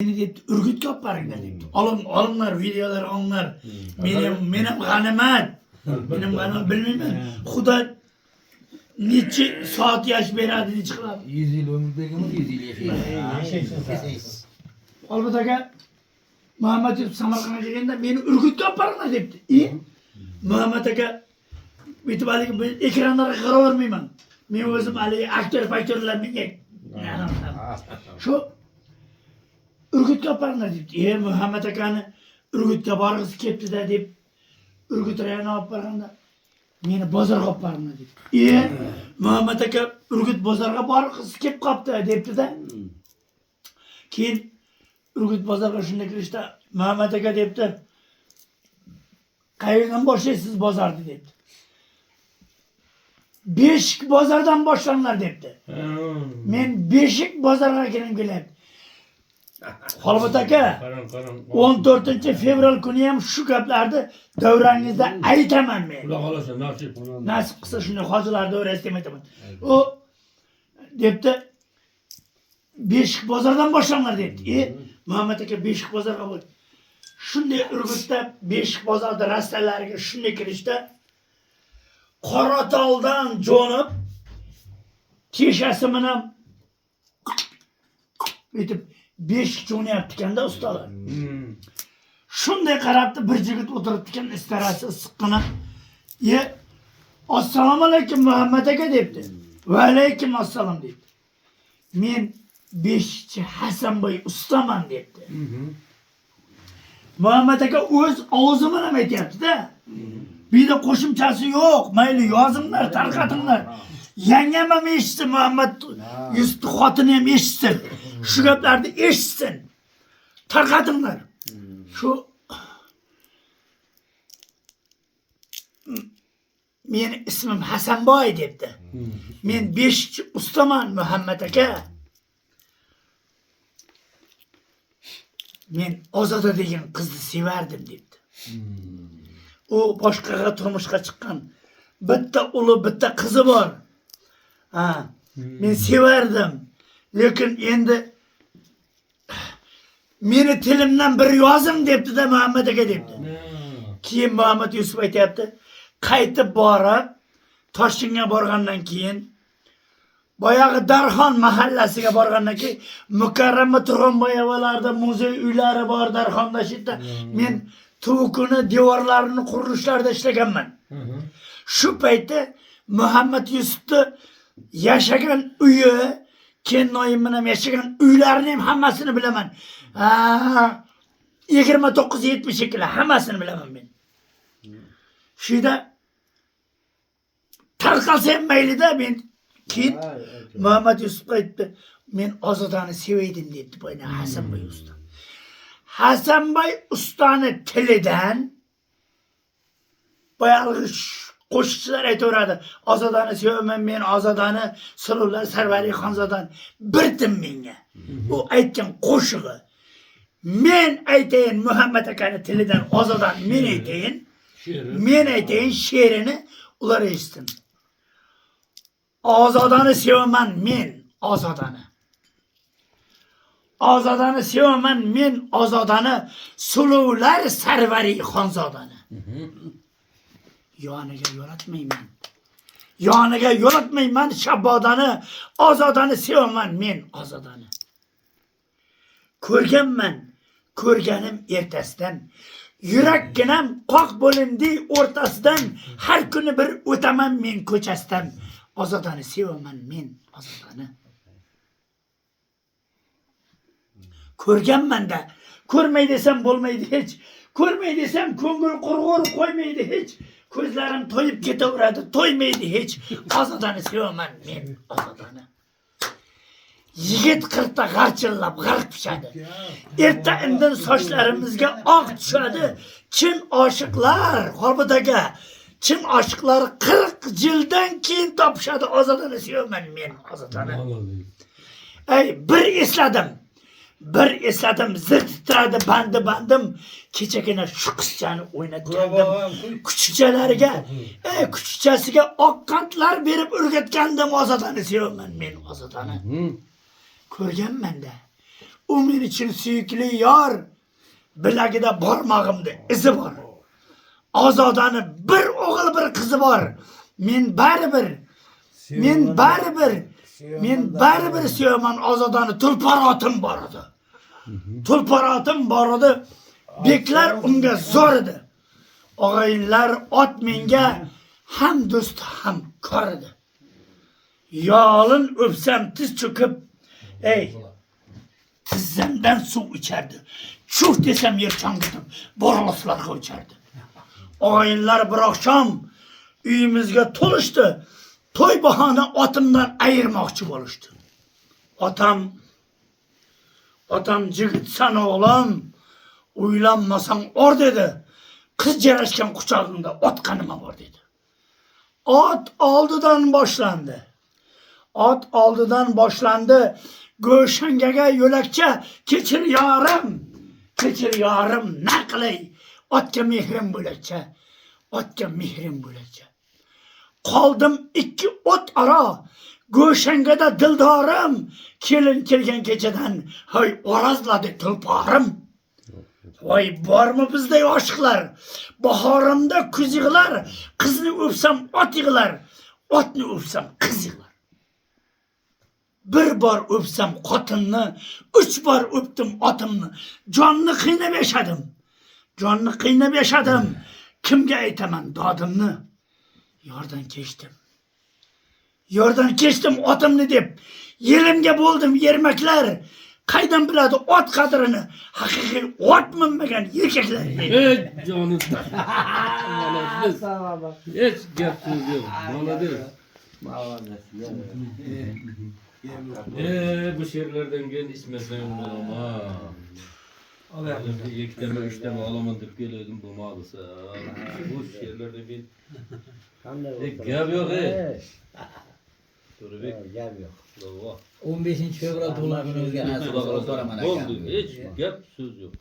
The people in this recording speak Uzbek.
Beni depti, urgut kopparinglar depti. Olinglar, videolar olinglar. Mening g'animat. Mening g'animat bilmayman. Xudo necha soat yaş beradi deb chiqiladi. 100 yil ömür berganmiz, 100 yil yashaysiz. Albat aka Muhammad Yusuf Samarqandga kelganda meni urgutga olib boringlar debdi. Muhammad aka bitib haligi ekranlarga qaravermayman. Men o'zim haligi aktyor menga shu urgutga olib boringlar debdi. Muhammad akani urgutga borg'isi kelibdi-da deb urgut rayoniga olib borganda meni bozorga olib boringlar debdi. Muhammad aka urgut bozorga borg'isi kelib qolibdi debdi-da. Keyin Urgut bozorga shunda kirishda Muhammad aka debdi. Qayerdan boshlaysiz bozorni debdi. Beshik bozordan boshlanglar debdi. Men Beshik bozorga kirib kelyapti. Albat aka 14 fevral kuni ham shu gaplarni davrangizda aytaman men. Xudo xolasa Nasib qilsa shunday hojilar davrasida aytaman. O debdi. Beshik bozordan boshlanglar debdi. Muhammad aka Beshik bozorga bo'ldi. Shunday Urgutda Beshik bozorda rastalarga shunday kirishda Qoratoldan jo'nib keshasi bilan bitib Beshik jo'nayapti ekanda ustalar. Shunday qarabdi bir yigit o'tiribdi ekan istarasi issiqqina. Assalomu alaykum Muhammad aka debdi. Va alaykum assalom debdi. Men Beshikchi Hasanboy ustaman debdi. Muhammad aka o'z og'zi bilan aytyapti-da. Bu yerda qo'shimchasi yo'q. Mayli yozinglar, tarqatinglar. Yangam ham eshitsin, Muhammad Yusuf xotini ham eshitsin. Shu gaplarni eshitsin. Tarqatinglar. Shu meni ismim Hasanboy debdi. Men Beshikchi ustaman Muhammad aka. Men Ozoda degan qizni sevardim debdi. U boshqaga turmushga chiqqan. Bitta uli, bitta qizi bor. Men sevardim. Lekin endi meni tilimdan bir yozing debdi-da Muhammad aka debdi. Keyin Muhammad Yusuf aytayapti, qaytib borib Toshkentga borgandan keyin boyag'i Darxon mahallasiga borgandan keyin Mukarrama Turg'unboyevalarda muzey uylari bor Darxonda shitda. Men tuvukuni devorlarini qurilishlarda ishlaganman. Shu paytda Muhammad Yusufni yashagan uyi, Kennoyim bilan yashagan uylarini ham hammasini bilaman. 29-72 hammasini bilaman men. Shida tarqalsa ham mayli-da men. Keyin Muhammad Yusuf aytdi, men Ozodani sevaydim debdi boyna Hasanboy usta. Hasanboy ustani tilidan boyag'i qo'shiqchilar aytaveradi. Ozodani sevaman men, Ozodani Suluvlar Sarvari Xonzodan birdim menga. U aytgan qo'shig'i. Men aytayin Muhammad akani tilidan Ozodan men aytayin. Men aytayin she'rini ular eshitsin. Ozodani sevaman men, Ozodani. Ozodani sevaman men, Ozodani Suluvlar Sarvari Xonzodani. Yoniga yo'latmayman. Yoniga yo'latmayman Shabodani, Ozodani sevaman men, Ozodani. Ko'rganman, ko'rganim ertasidan. Yurakginam qoq bo'lindi o'rtasidan. Har kuni bir o'taman men ko'chasidan. Ozodani sevaman men, Ozodani. Ko'rganman-da, ko'rmay desam bo'lmaydi hech. Ko'rmay desam ko'ngil qurg'ur qo'ymaydi hech. Ko'zlarim to'yib ketaveradi, to'ymaydi hech. Ozodani sevaman men, Ozodani. Yigit qirqta g'archillab g'arq pishadi. Erta indin sochlarimizga oq tushadi. Chin oshiqlar, Albat aka, chin oshiqlar 40 yildan keyin topishadi. Ozodani sevaman men, Ozodani. Bir esladim, zir titradi bandim. Kechagina shu qizchani o'ynatgandim. Kuchichalariga, kuchichasiga oq qantlar berib o'rgatgandim. Ozodani sevaman men, Ozodani. Ko'rganman-da. O men için suyukli yor. Bilagida barmog'imda izi bor. Ozodani bir o'g'il bir qizi bor. Men baribir sevaman Ozodani. Tulporotim bor edi. Tulporotim bor edi. Beklar unga zo'r edi. Og'aylar ot menga ham do'st ham kor edi. Yolin o'psam tiz cho'kib, ey, tizzamdan suv ichardi. Chuh desam yer changitib, borloflarga o'chardi. Og'aylar bir oqshom uyimizga to'lishdi. To'y bahona otimdan ayirmoqchi bo'lishdi. Otam jigitsan o'g'lim, uylanmasang or dedi. Qiz jarashgan quchog'ingda otqanima bor dedi. Ot oldidan boshlandi. Go'shangaga yo'lakcha, kechir yorim, na qilay. Otga mehrim bo'lakcha. Qoldim ikki ot aro, go'shangada dildorim, kelin kelgan kechadan, hoy o'razladi tulporim. Voy bormi bizda oshiqlar, bahorimda kuz yig'lar, qizni o'psam ot yig'lar, otni o'psam qiz yig'lar. Bir bor o'psam xotinni, 3 bor o'pdim otimni, jonni qiynab yashadim. Kimga aytaman dodimni? Yordan kechdim otimni deb, yelimga bo'ldim yermaklar. Qaydan biladi ot qadrini, haqiqiy ot minmagan erkaklar. Jonim. Hech gap so'z yo'q. Bu she'rlardan keyin ismasam bo'lma. Ikkitama, uchtama olaman deb keldim, bo'lmag'isa. Bu she'rlarda men gap yo'q. To'rabek, Gap yo'q. 15 15-fevral to'lab o'zga narsa so'raman aka. Bo'ldi, hech gap so'z yo'q.